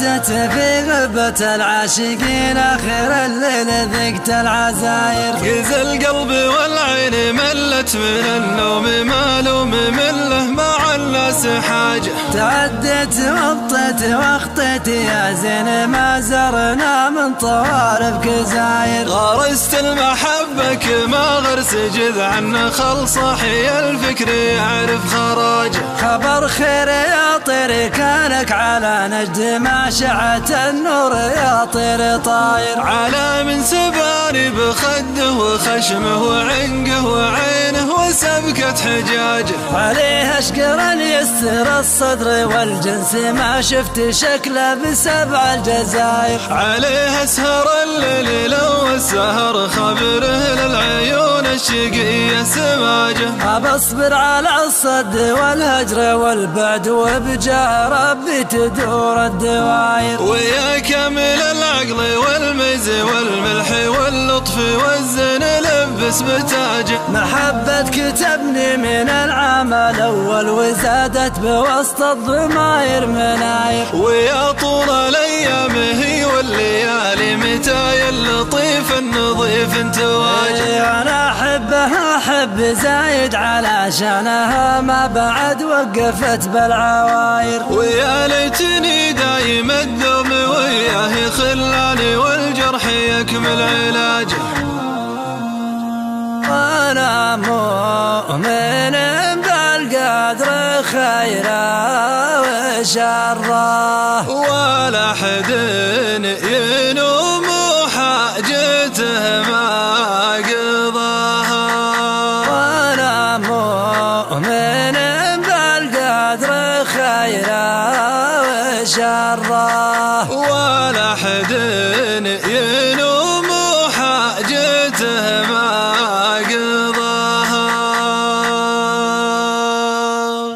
باتت في غبة العاشقين آخر الليل ذقت العزاير. قز القلب والعين ملت من النوم مالوم مله مع الناس حاجة. تعديت وبطيت واخطيت يا زين ما زرنا من طواربك زاير. غرست المحبة كما غرس جذع خلص حي الفكر يعرف خراجه. خبر خير يا طير كانك على نجد ما شعت النور يا طير طاير. على من سباني بخده وخشمه وعنقه وعينه وسبكة حجاجه. عليه اشقر يستر الصدر والجنس ما شفت شكله بسبع الجزاير. عليه اسهر الليل لو السهر خبره للعيون الشقية سماجه. أبصبر على الصد والهجر والبعد وبجاه ربي تدور الدواير. ويا كامل العقل والميز والملح واللطف والزين لبس بتاجه. محبتك تبني من العام الأول وزادت بوسط الضماير مناير. ويا طول الأيام هي والليالي متى اللطيف النظيف تواجه. أنا أحبها أحب زايد علشانها ما بعد وقفت بالعواير. ويا ليتني دايم الدوم وياه خلاني والجرح يكمل علاجه. وأنا مؤمن بالقدر خيره وشره ولا حد ينوم حاجته ما قضاها. وأنا مؤمن بالقدر خيره وشره